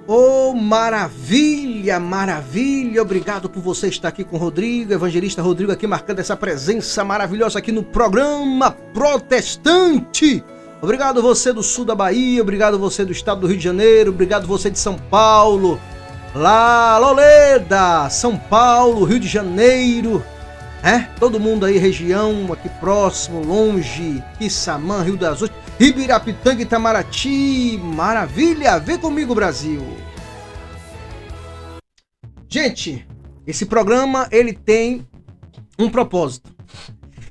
Oh, maravilha, maravilha! Obrigado por você estar aqui com o Rodrigo, evangelista Rodrigo, aqui marcando essa presença maravilhosa aqui no programa Protestante. Obrigado você do sul da Bahia, obrigado você do estado do Rio de Janeiro, obrigado você de São Paulo, lá, Loleda, São Paulo, Rio de Janeiro, todo mundo aí, região, aqui próximo, longe, Quissamã, Rio das Ostras, Ibirapitanga, Itamaraty, maravilha! Vem comigo, Brasil! Gente, esse programa, ele tem um propósito.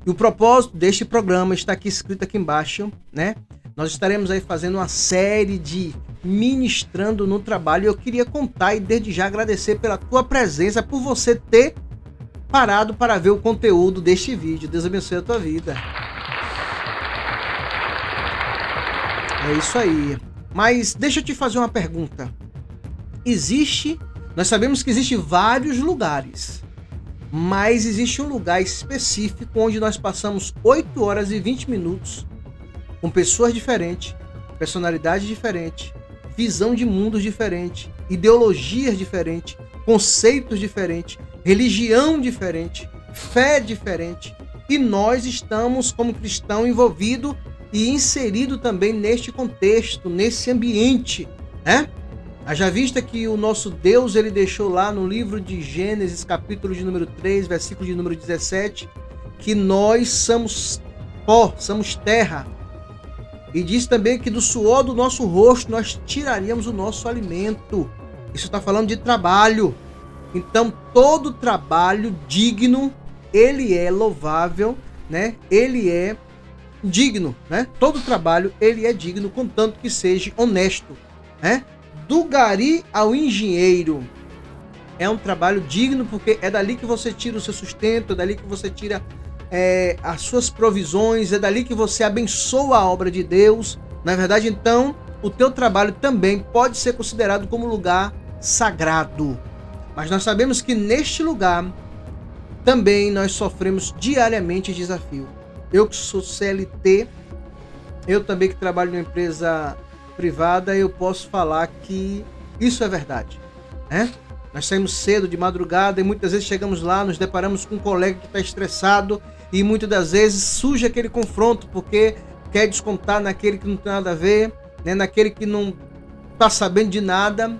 E o propósito deste programa está aqui escrito aqui embaixo, né? Nós estaremos aí fazendo uma série de ministrando no trabalho. Eu queria contar e desde já agradecer pela tua presença, por você ter parado para ver o conteúdo deste vídeo. Deus abençoe a tua vida. É isso aí. Mas deixa eu te fazer uma pergunta. Nós sabemos que existe vários lugares, mas existe um lugar específico onde nós passamos 8 horas e 20 minutos com pessoas diferentes, personalidades diferentes, visão de mundos diferentes, ideologias diferentes, conceitos diferentes, religião diferente, fé diferente, e nós estamos como cristão envolvido e inserido também neste contexto, nesse ambiente, né? Haja vista que o nosso Deus, ele deixou lá no livro de Gênesis, capítulo de número 3, versículo de número 17, que nós somos pó, somos terra. E diz também que do suor do nosso rosto nós tiraríamos o nosso alimento. Isso está falando de trabalho. Então, todo trabalho digno, ele é louvável, né? Ele é digno, né? Todo trabalho, ele é digno, contanto que seja honesto, né? Do gari ao engenheiro é um trabalho digno, porque é dali que você tira o seu sustento, é dali que você tira as suas provisões, é dali que você abençoa a obra de Deus. Na verdade, então, o teu trabalho também pode ser considerado como lugar sagrado. Mas nós sabemos que neste lugar também nós sofremos diariamente desafio. Eu que sou CLT, eu também que trabalho numa empresa privada, eu posso falar que isso é verdade, né? Nós saímos cedo, de madrugada, e muitas vezes chegamos lá, nos deparamos com um colega que está estressado, e muitas das vezes surge aquele confronto, porque quer descontar naquele que não tem nada a ver, né? Naquele que não está sabendo de nada,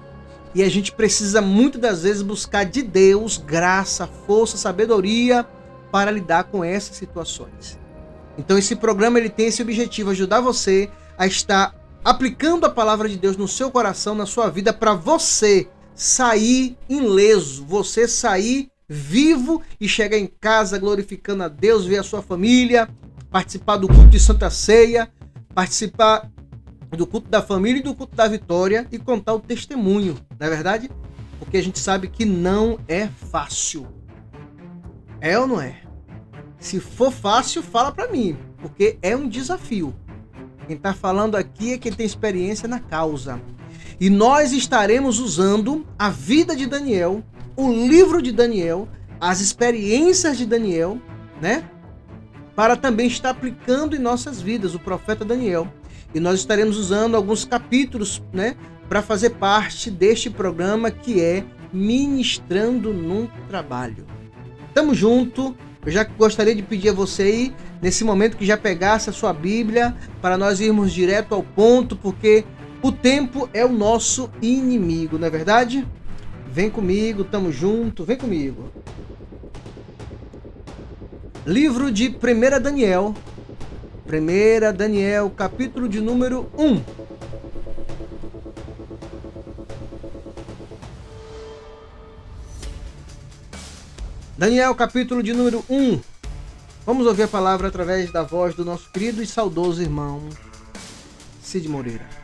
e a gente precisa muitas das vezes buscar de Deus graça, força, sabedoria para lidar com essas situações. Então esse programa, ele tem esse objetivo, ajudar você a estar aplicando a palavra de Deus no seu coração, na sua vida, para você sair ileso, você sair vivo e chegar em casa glorificando a Deus, ver a sua família, participar do culto de Santa Ceia, participar do culto da família e do culto da vitória e contar o testemunho, não é verdade? Porque a gente sabe que não é fácil. É ou não é? Se for fácil, fala para mim, porque é um desafio. Quem está falando aqui é quem tem experiência na causa. E nós estaremos usando a vida de Daniel, o livro de Daniel, as experiências de Daniel, né? Para também estar aplicando em nossas vidas o profeta Daniel. E nós estaremos usando alguns capítulos, né? Para fazer parte deste programa que é Ministrando no Trabalho. Tamo junto. Eu já gostaria de pedir a você aí, nesse momento, que já pegasse a sua Bíblia, para nós irmos direto ao ponto, porque o tempo é o nosso inimigo, não é verdade? Vem comigo, tamo junto, vem comigo. Livro de 1 Daniel. 1 Daniel, capítulo de número 1. Daniel, capítulo de número 1. Vamos ouvir a palavra através da voz do nosso querido e saudoso irmão Cid Moreira.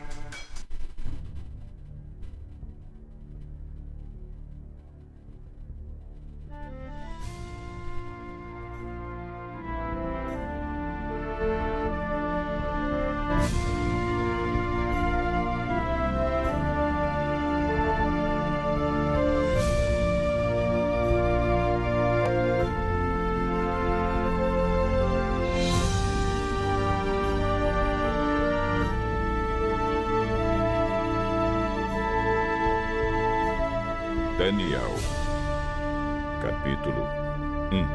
Daniel, capítulo 1.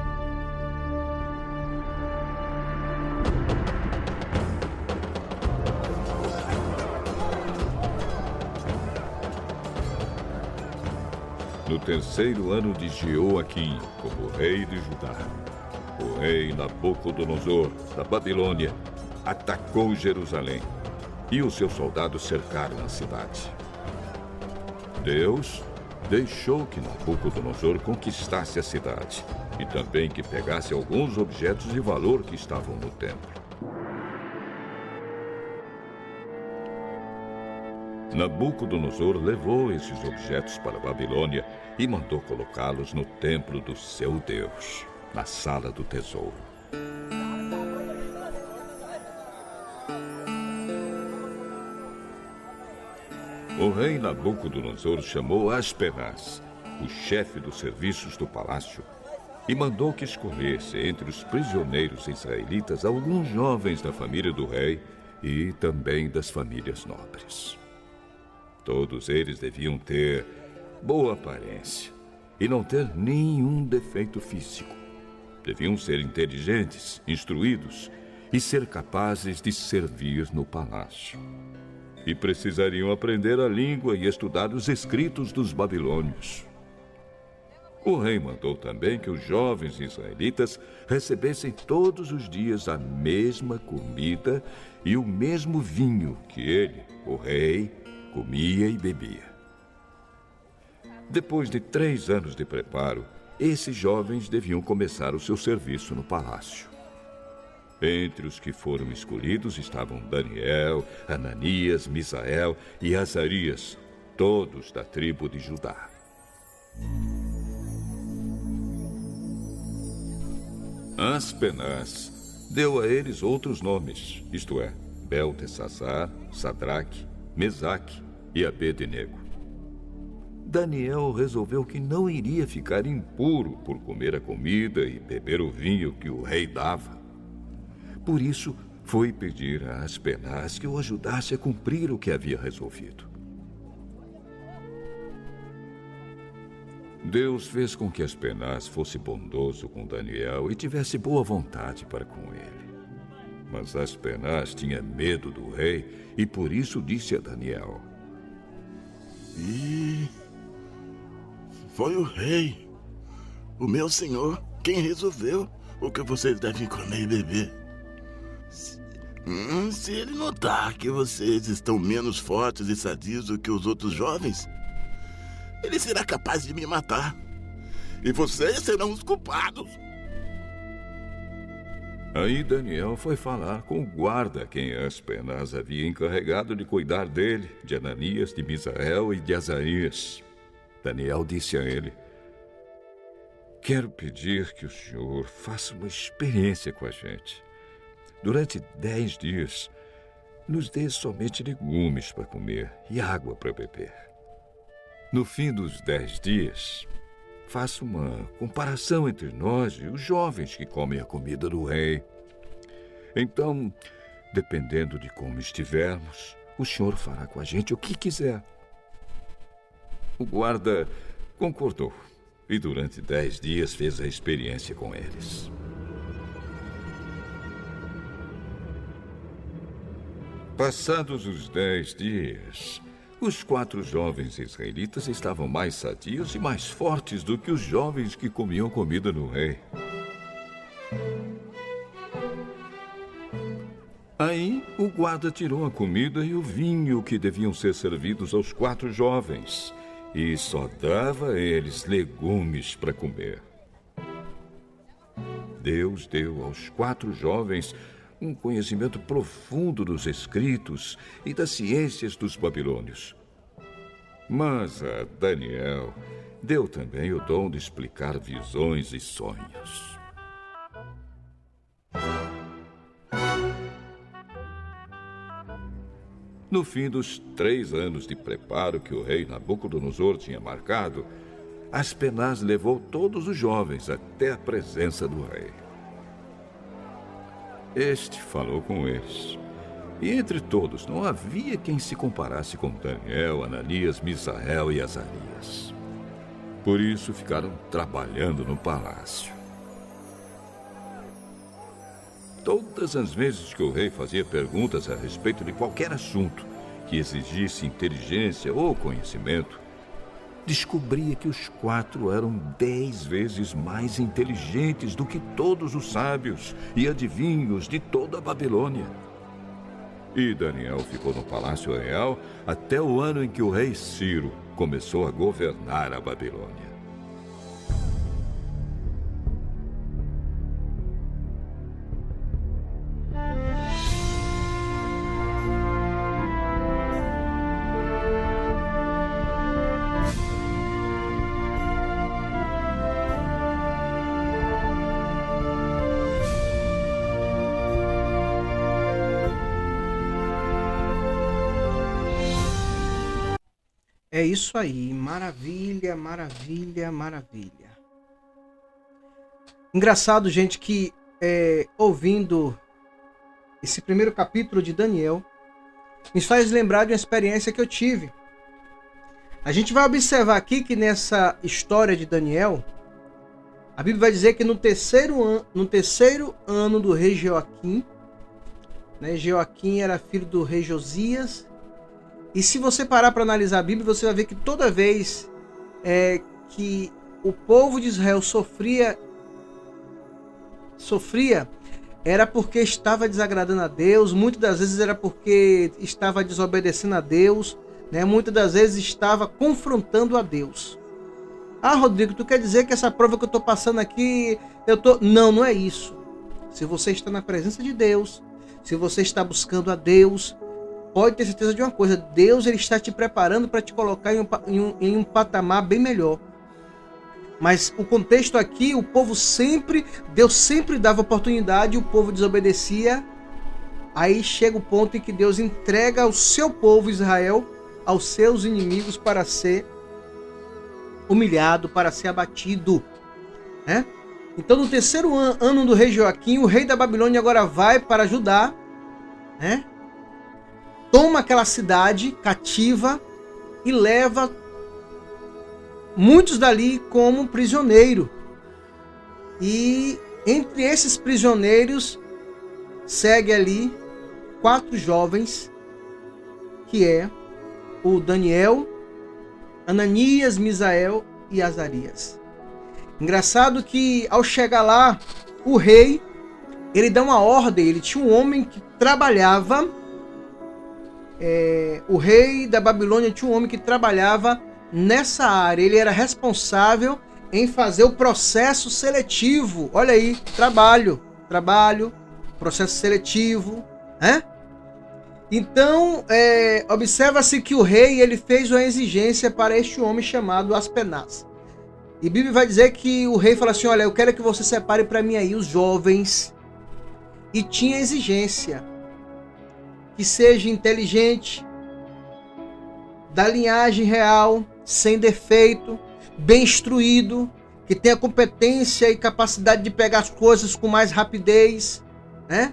No terceiro ano de Jeoaquim, como rei de Judá, o rei Nabucodonosor, da Babilônia, atacou Jerusalém e os seus soldados cercaram a cidade. Deus deixou que Nabucodonosor conquistasse a cidade e também que pegasse alguns objetos de valor que estavam no templo. Nabucodonosor levou esses objetos para a Babilônia e mandou colocá-los no templo do seu Deus, na sala do tesouro. O rei Nabucodonosor chamou Aspenaz, o chefe dos serviços do palácio, e mandou que escolhesse entre os prisioneiros israelitas alguns jovens da família do rei e também das famílias nobres. Todos eles deviam ter boa aparência e não ter nenhum defeito físico. Deviam ser inteligentes, instruídos e ser capazes de servir no palácio. E precisariam aprender a língua e estudar os escritos dos babilônios. O rei mandou também que os jovens israelitas recebessem todos os dias a mesma comida e o mesmo vinho que ele, o rei, comia e bebia. Depois de 3 anos de preparo, esses jovens deviam começar o seu serviço no palácio. Entre os que foram escolhidos estavam Daniel, Ananias, Misael e Azarias, todos da tribo de Judá. Aspenaz deu a eles outros nomes, isto é, Beltesazar, Sadraque, Mesaque e Abednego. Daniel resolveu que não iria ficar impuro por comer a comida e beber o vinho que o rei dava. Por isso, foi pedir a Aspenaz que o ajudasse a cumprir o que havia resolvido. Deus fez com que Aspenaz fosse bondoso com Daniel e tivesse boa vontade para com ele. Mas Aspenaz tinha medo do rei e por isso disse a Daniel: E foi o rei, o meu senhor, quem resolveu o que vocês devem comer e beber. Se ele notar que vocês estão menos fortes e sadios do que os outros jovens, ele será capaz de me matar. E vocês serão os culpados. Aí Daniel foi falar com o guarda, quem Aspenaz havia encarregado de cuidar dele, de Ananias, de Misael e de Azarias. Daniel disse a ele: quero pedir que o senhor faça uma experiência com a gente. Durante 10 dias, nos dê somente legumes para comer e água para beber. No fim dos 10 dias, faça uma comparação entre nós e os jovens que comem a comida do rei. Então, dependendo de como estivermos, o senhor fará com a gente o que quiser. O guarda concordou e durante 10 dias fez a experiência com eles. Passados os 10 dias, os 4 jovens israelitas estavam mais sadios e mais fortes do que os jovens que comiam comida no rei. Aí, o guarda tirou a comida e o vinho que deviam ser servidos aos 4 jovens e só dava a eles legumes para comer. Deus deu aos 4 jovens um conhecimento profundo dos escritos e das ciências dos babilônios. Mas a Daniel deu também o dom de explicar visões e sonhos. No fim dos 3 anos de preparo que o rei Nabucodonosor tinha marcado, Aspenaz levou todos os jovens até a presença do rei. Este falou com eles. E entre todos não havia quem se comparasse com Daniel, Ananias, Misael e Azarias. Por isso ficaram trabalhando no palácio. Todas as vezes que o rei fazia perguntas a respeito de qualquer assunto que exigisse inteligência ou conhecimento, descobria que os 4 eram 10 vezes mais inteligentes do que todos os sábios e adivinhos de toda a Babilônia. E Daniel ficou no Palácio Real até o ano em que o rei Ciro começou a governar a Babilônia. É isso aí, maravilha, maravilha, maravilha. Engraçado, gente, que ouvindo esse primeiro capítulo de Daniel, me faz lembrar de uma experiência que eu tive. A gente vai observar aqui que nessa história de Daniel, a Bíblia vai dizer que no terceiro ano do rei Joaquim, né, Joaquim era filho do rei Josias. E se você parar para analisar a Bíblia, você vai ver que toda vez que o povo de Israel sofria, era porque estava desagradando a Deus, muitas das vezes era porque estava desobedecendo a Deus, né? Muitas das vezes estava confrontando a Deus. Ah, Rodrigo, tu quer dizer que essa prova que eu estou passando aqui, Não é isso. Se você está na presença de Deus, se você está buscando a Deus, pode ter certeza de uma coisa: Deus ele está te preparando para te colocar em um patamar bem melhor. Mas o contexto aqui, Deus sempre dava oportunidade e o povo desobedecia. Aí chega o ponto em que Deus entrega o seu povo Israel aos seus inimigos para ser humilhado, para ser abatido, né? Então no terceiro ano do rei Joaquim, o rei da Babilônia agora vai para Judá, né? Toma aquela cidade cativa e leva muitos dali como prisioneiro. E entre esses prisioneiros segue ali 4 jovens, que é o Daniel, Ananias, Misael e Azarias. Engraçado que ao chegar lá, o rei, ele dá uma ordem. Ele tinha um homem que trabalhava, o rei da Babilônia tinha um homem que trabalhava nessa área. Ele era responsável em fazer o processo seletivo. Olha aí, trabalho, processo seletivo, né? Então, observa-se que o rei ele fez uma exigência para este homem chamado Aspenaz. E a Bíblia vai dizer que o rei fala assim: olha, eu quero que você separe para mim aí os jovens. E tinha exigência que seja inteligente, da linhagem real, sem defeito, bem instruído, que tenha competência e capacidade de pegar as coisas com mais rapidez, né?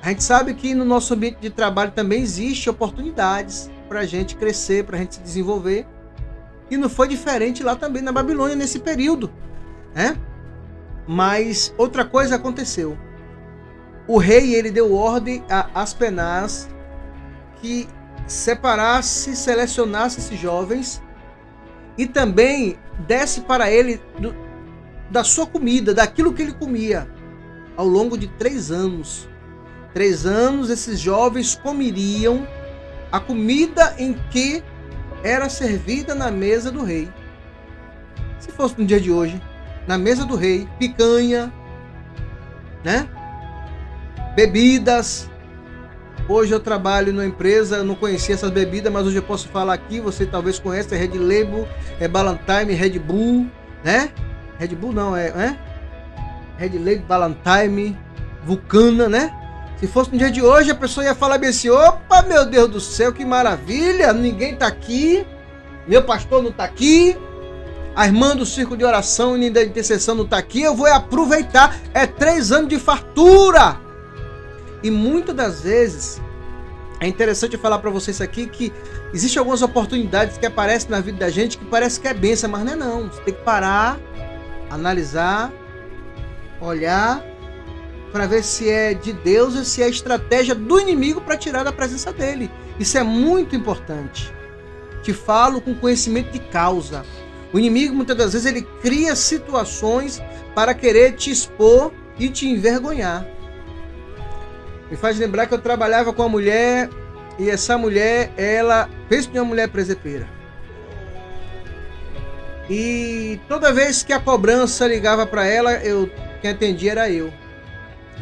A gente sabe que no nosso ambiente de trabalho também existe oportunidades para a gente crescer, para a gente se desenvolver. E não foi diferente lá também na Babilônia nesse período, né? Mas outra coisa aconteceu. O rei ele deu ordem a Aspenaz que separasse, selecionasse esses jovens e também desse para ele da sua comida, daquilo que ele comia ao longo de 3 anos. 3 anos esses jovens comeriam a comida em que era servida na mesa do rei. Se fosse no dia de hoje, na mesa do rei, picanha, né? Bebidas. Hoje eu trabalho numa empresa, eu não conhecia essas bebidas, mas hoje eu posso falar aqui, você talvez conheça, Red Label, Ballantine, Red Bull, né? Red Bull não, Red Label, Ballantine, Vulcana, né? Se fosse no dia de hoje, a pessoa ia falar bem assim: opa, meu Deus do céu, que maravilha, ninguém tá aqui, meu pastor não tá aqui, a irmã do círculo de oração e da intercessão não tá aqui, eu vou aproveitar, 3 anos de fartura. E muitas das vezes É interessante eu falar para vocês aqui que existem algumas oportunidades que aparecem na vida da gente que parece que é bênção, mas não é não. Você tem que parar, analisar, olhar para ver se é de Deus ou se é estratégia do inimigo para tirar da presença dele. Isso é muito importante. Te falo com conhecimento de causa. O inimigo muitas das vezes ele cria situações para querer te expor e te envergonhar. Me faz lembrar que eu trabalhava com uma mulher e essa mulher, ela fez de uma mulher presepeira. E toda vez que a cobrança ligava para ela, quem atendia era eu.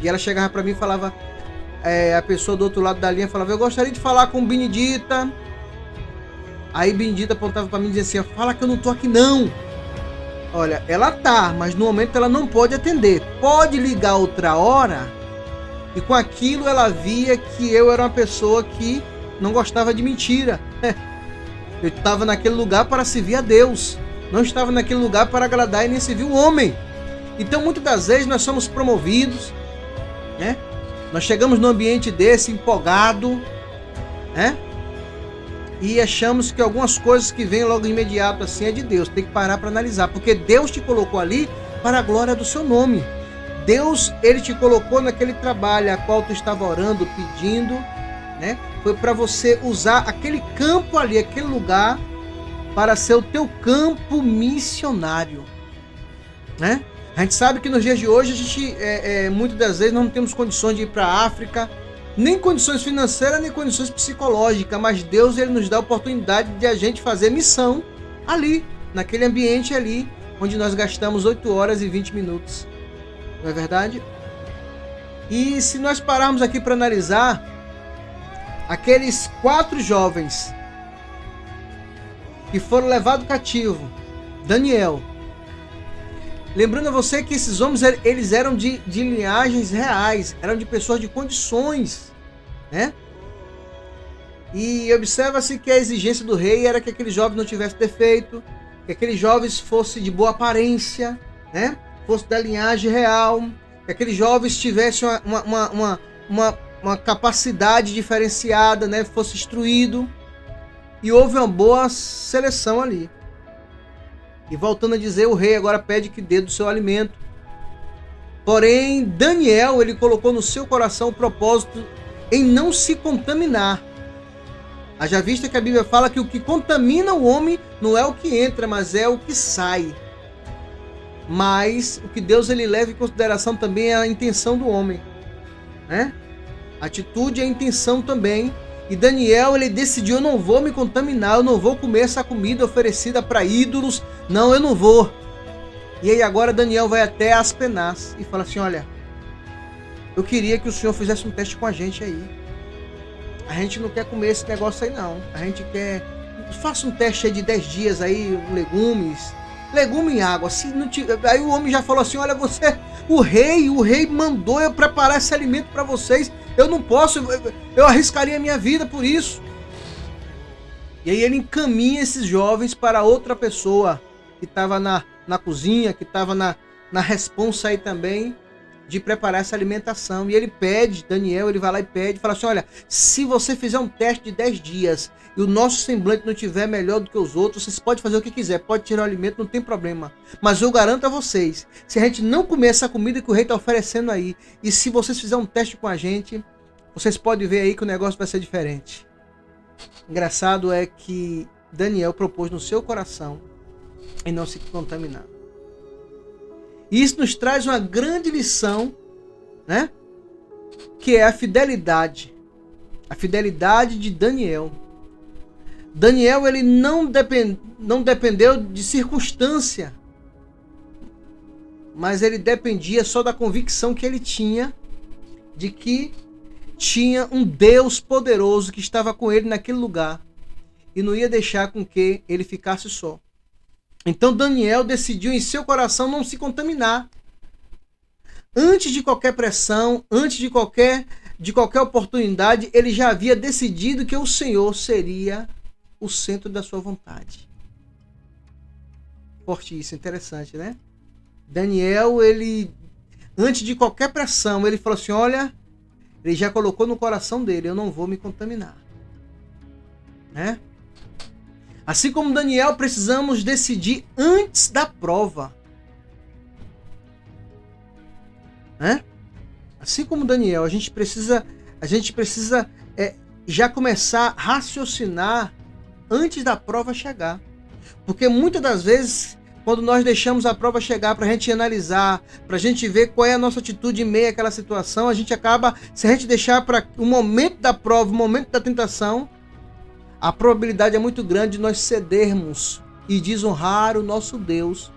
E ela chegava para mim e falava, a pessoa do outro lado da linha falava, eu gostaria de falar com Benedita. Aí Benedita apontava para mim e dizia assim, fala que eu não tô aqui não. Olha, ela tá, mas no momento ela não pode atender. Pode ligar outra hora. E com aquilo ela via que eu era uma pessoa que não gostava de mentira. Eu estava naquele lugar para servir a Deus. Não estava naquele lugar para agradar e nem servir o homem. Então muitas das vezes nós somos promovidos, né? Nós chegamos num ambiente desse empolgado, né? E achamos que algumas coisas que vêm logo imediato assim é de Deus. Tem que parar para analisar, porque Deus te colocou ali para a glória do seu nome. Deus, ele te colocou naquele trabalho a qual tu estava orando, pedindo, né? Foi para você usar aquele campo ali, aquele lugar, para ser o teu campo missionário, né? A gente sabe que nos dias de hoje, a gente, muitas das vezes, não temos condições de ir para a África, nem condições financeiras, nem condições psicológicas, mas Deus, ele nos dá a oportunidade de a gente fazer missão ali, naquele ambiente ali, onde nós gastamos 8 horas e 20 minutos. Não é verdade? E se nós pararmos aqui para analisar, aqueles 4 jovens que foram levados cativo, Daniel, lembrando a você que esses homens eles eram de linhagens reais, eram de pessoas de condições, né? E observa-se que a exigência do rei era que aqueles jovens não tivessem defeito, que aqueles jovens fossem de boa aparência, né? Fosse da linhagem real, que aqueles jovens tivessem uma capacidade diferenciada, né? Fosse instruído. E houve uma boa seleção ali. E voltando a dizer, o rei agora pede que dê do seu alimento. Porém, Daniel, ele colocou no seu coração o propósito em não se contaminar. Haja vista que a Bíblia fala que o que contamina o homem não é o que entra, mas é o que sai. Mas o que Deus ele leva em consideração também é a intenção do homem, né? A atitude é a intenção também. E Daniel, ele decidiu, eu não vou me contaminar, eu não vou comer essa comida oferecida para ídolos, não, eu não vou. E aí agora Daniel vai até Aspenaz e fala assim, olha, eu queria que o senhor fizesse um teste com a gente aí. A gente não quer comer esse negócio aí não, a gente quer, faça um teste aí de 10 dias aí, legumes em água. Se não tiver... Aí o homem já falou assim, olha, você, o rei mandou eu preparar esse alimento para vocês, eu não posso, eu arriscaria a minha vida por isso. E aí ele encaminha esses jovens para outra pessoa que estava na cozinha, que estava na responsa aí também de preparar essa alimentação. E ele pede, Daniel, ele vai lá e pede, fala assim, olha, se você fizer um teste de 10 dias e o nosso semblante não tiver melhor do que os outros, vocês podem fazer o que quiser, pode tirar o alimento, não tem problema. Mas eu garanto a vocês, se a gente não comer essa comida que o rei está oferecendo aí, e se vocês fizerem um teste com a gente, vocês podem ver aí que o negócio vai ser diferente. Engraçado é que Daniel propôs no seu coração em não se contaminar. E isso nos traz uma grande lição, né? Que é a fidelidade. A fidelidade de Daniel. Daniel, ele não dependeu de circunstância, mas ele dependia só da convicção que ele tinha de que tinha um Deus poderoso que estava com ele naquele lugar e não ia deixar com que ele ficasse só. Então Daniel decidiu em seu coração não se contaminar. Antes de qualquer pressão, antes de qualquer oportunidade, ele já havia decidido que o Senhor seria o centro da sua vontade. Forte isso, interessante, né? Daniel, ele, antes de qualquer pressão, ele falou assim, olha, Ele já colocou no coração dele, eu não vou me contaminar. Né? Assim como Daniel, precisamos decidir antes da prova. Né? Assim como Daniel, a gente precisa já começar a raciocinar antes da prova chegar. Porque muitas das vezes, quando nós deixamos a prova chegar para a gente analisar, para a gente ver qual é a nossa atitude em meio àquela situação, a gente acaba, se a gente deixar para o momento da prova, o momento da tentação, a probabilidade é muito grande de nós cedermos e desonrar o nosso Deus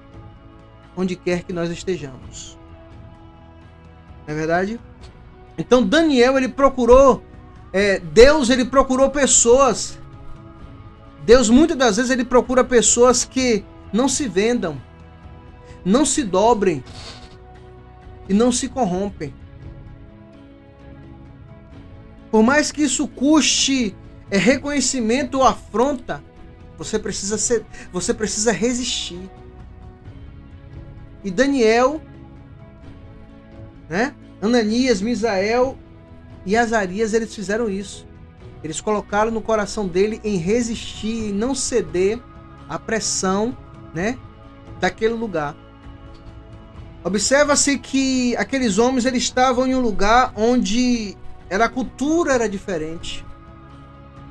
onde quer que nós estejamos. Não é verdade? Então Daniel, ele procurou, Deus, ele procurou pessoas. Deus, muitas das vezes, ele procura pessoas que não se vendam, não se dobrem e não se corrompem. Por mais que isso custe reconhecimento ou afronta, você precisa resistir. E Daniel, né? Ananias, Misael e Azarias, eles fizeram isso. Eles colocaram no coração dele em resistir e não ceder à pressão, né, daquele lugar. Observa-se que aqueles homens, eles estavam em um lugar onde a cultura era diferente,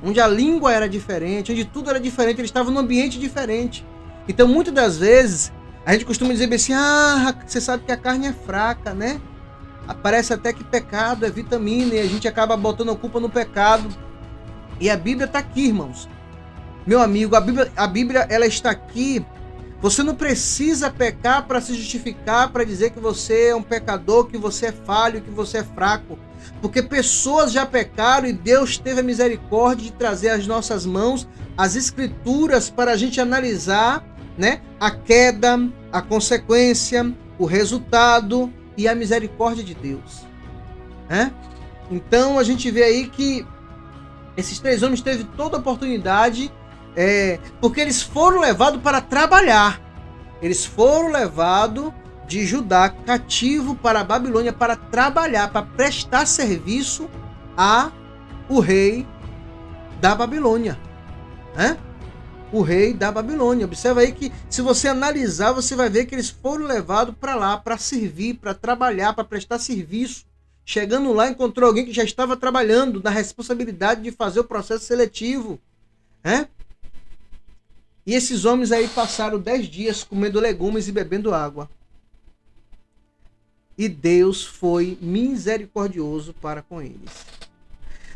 onde a língua era diferente, onde tudo era diferente. Eles estavam num ambiente diferente. Então, muitas das vezes, a gente costuma dizer assim, você sabe que a carne é fraca, né? Parece até que pecado é vitamina e a gente acaba botando a culpa no pecado. E a Bíblia está aqui, irmãos. Meu amigo, a Bíblia ela está aqui. Você não precisa pecar para se justificar, para dizer que você é um pecador, que você é falho, que você é fraco. Porque pessoas já pecaram e Deus teve a misericórdia de trazer às nossas mãos as escrituras para a gente analisar, né, a queda, a consequência, o resultado e a misericórdia de Deus. Né? Então a gente vê aí que esses 3 homens teve toda a oportunidade, porque eles foram levados para trabalhar. Eles foram levados de Judá cativo para a Babilônia para trabalhar, para prestar serviço ao rei da Babilônia. Né? O rei da Babilônia. Observa aí que, se você analisar, você vai ver que eles foram levados para lá para servir, para trabalhar, para prestar serviço. Chegando lá, encontrou alguém que já estava trabalhando na responsabilidade de fazer o processo seletivo. Né? E esses homens aí passaram 10 dias comendo legumes e bebendo água. E Deus foi misericordioso para com eles.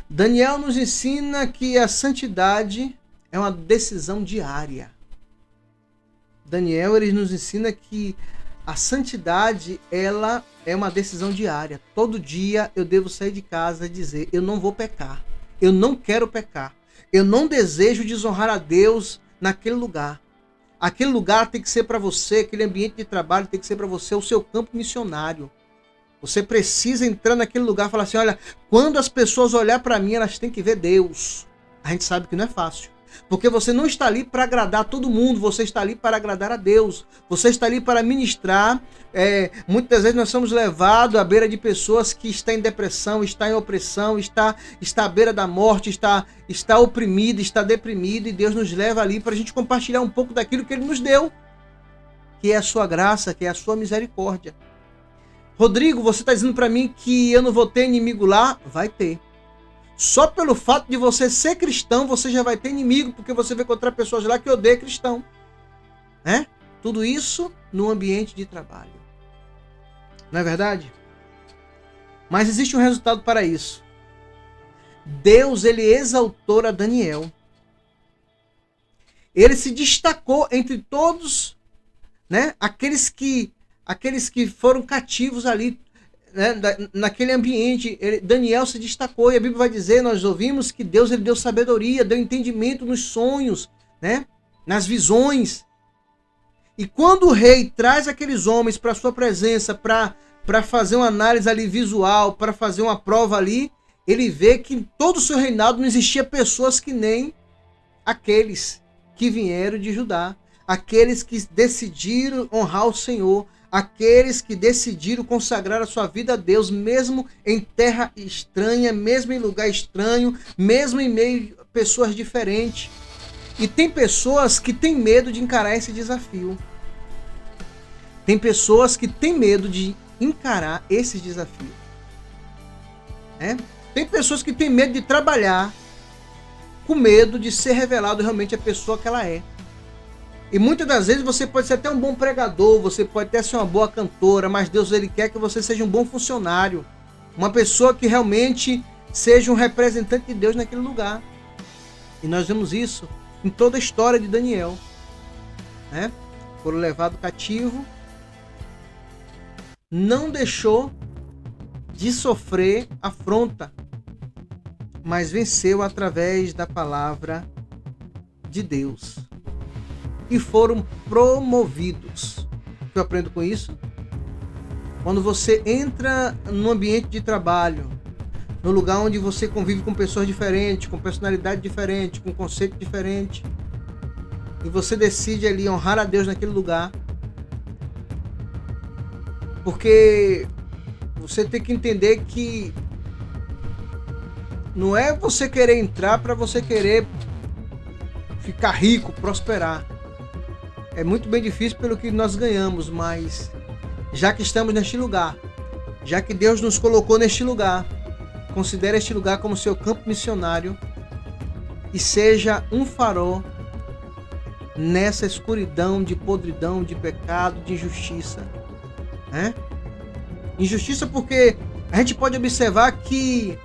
Daniel nos ensina que a santidade é uma decisão diária. Daniel, ele nos ensina que a santidade, ela é uma decisão diária. Todo dia eu devo sair de casa e dizer, eu não vou pecar. Eu não quero pecar. Eu não desejo desonrar a Deus naquele lugar. Aquele lugar tem que ser para você, aquele ambiente de trabalho tem que ser para você o seu campo missionário. Você precisa entrar naquele lugar e falar assim, olha, quando as pessoas olhar para mim, elas têm que ver Deus. A gente sabe que não é fácil. Porque você não está ali para agradar todo mundo, você está ali para agradar a Deus. Você está ali para ministrar. Muitas vezes nós somos levados à beira de pessoas que estão em depressão, está em opressão, está à beira da morte, está oprimido, está deprimido, e Deus nos leva ali para a gente compartilhar um pouco daquilo que Ele nos deu, que é a sua graça, que é a sua misericórdia. Rodrigo, você está dizendo para mim que eu não vou ter inimigo lá? Vai ter. Só pelo fato de você ser cristão, você já vai ter inimigo, porque você vai encontrar pessoas lá que odeiam cristão. Né? Tudo isso no ambiente de trabalho. Não é verdade? Mas existe um resultado para isso. Deus, ele exaltou a Daniel. Ele se destacou entre todos, né, aqueles que foram cativos ali, né, naquele ambiente. Daniel se destacou, e a Bíblia vai dizer, nós ouvimos que Deus, ele deu sabedoria, deu entendimento nos sonhos, né, nas visões. E quando o rei traz aqueles homens para sua presença, para fazer uma análise ali visual, para fazer uma prova ali, ele vê que em todo o seu reinado não existia pessoas que nem aqueles que vieram de Judá, aqueles que decidiram honrar o Senhor, aqueles que decidiram consagrar a sua vida a Deus, mesmo em terra estranha, mesmo em lugar estranho, mesmo em meio a pessoas diferentes. E tem pessoas que têm medo de encarar esse desafio. Tem pessoas que têm medo de encarar esse desafio. Tem pessoas que têm medo de trabalhar com medo de ser revelado realmente a pessoa que ela é. E muitas das vezes você pode ser até um bom pregador, você pode até ser uma boa cantora, mas Deus ele quer que você seja um bom funcionário, uma pessoa que realmente seja um representante de Deus naquele lugar. E nós vemos isso em toda a história de Daniel. Foram levados cativo, não deixou de sofrer afronta, mas venceu através da palavra de Deus. E foram promovidos. O que eu aprendo com isso? Quando você entra no ambiente de trabalho, no lugar onde você convive com pessoas diferentes, com personalidade diferente, com conceito diferente, e você decide ali honrar a Deus naquele lugar, porque você tem que entender que não é você querer entrar para você querer ficar rico, prosperar. É muito bem difícil pelo que nós ganhamos, mas já que estamos neste lugar, já que Deus nos colocou neste lugar, considere este lugar como seu campo missionário e seja um farol nessa escuridão de podridão, de pecado, de injustiça. Injustiça porque a gente pode observar que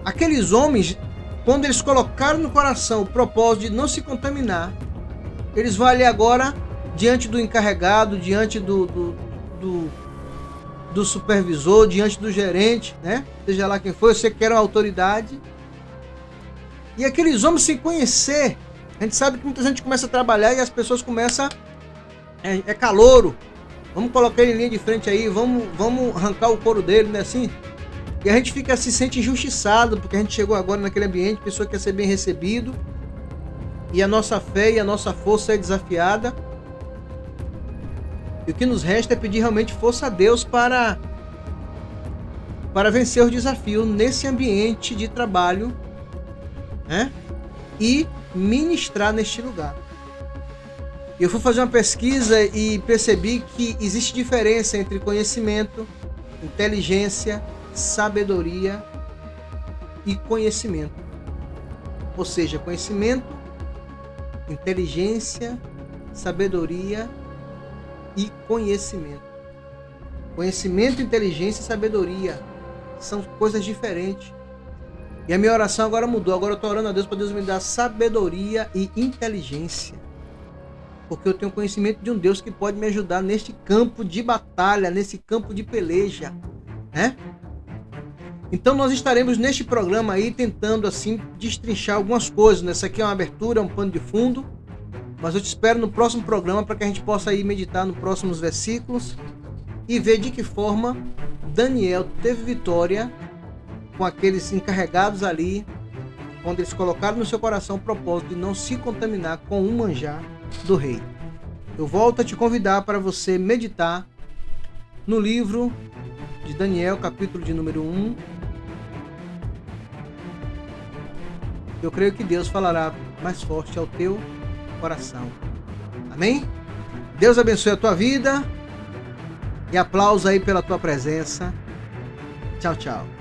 aqueles homens, quando eles colocaram no coração o propósito de não se contaminar, eles vão ali agora diante do encarregado, diante do supervisor, diante do gerente, seja lá quem for, você quer uma autoridade. E aqueles homens sem conhecer, a gente sabe que muita gente começa a trabalhar e as pessoas começam, é calouro, vamos colocar ele em linha de frente aí, vamos arrancar o couro dele, não é assim? E a gente se sente injustiçado, porque a gente chegou agora naquele ambiente, a pessoa quer ser bem recebido, e a nossa fé e a nossa força é desafiada. E o que nos resta é pedir realmente força a Deus para vencer os desafios nesse ambiente de trabalho, e ministrar neste lugar. Eu fui fazer uma pesquisa e percebi que existe diferença entre conhecimento, inteligência, sabedoria e conhecimento. Ou seja, conhecimento, inteligência, sabedoria e conhecimento. Conhecimento, inteligência e sabedoria são coisas diferentes. E a minha oração agora mudou. Agora eu estou orando a Deus para Deus me dar sabedoria e inteligência. Porque eu tenho conhecimento de um Deus que pode me ajudar neste campo de batalha, nesse campo de peleja. Então nós estaremos neste programa aí tentando assim destrinchar algumas coisas. Essa aqui é uma abertura, um pano de fundo. Mas eu te espero no próximo programa para que a gente possa ir meditar nos próximos versículos e ver de que forma Daniel teve vitória com aqueles encarregados ali, quando eles colocaram no seu coração o propósito de não se contaminar com o manjar do rei. Eu volto a te convidar para você meditar no livro de Daniel, capítulo de número 1. Eu creio que Deus falará mais forte ao teu coração. Amém? Deus abençoe a tua vida e aplausos aí pela tua presença. Tchau, tchau.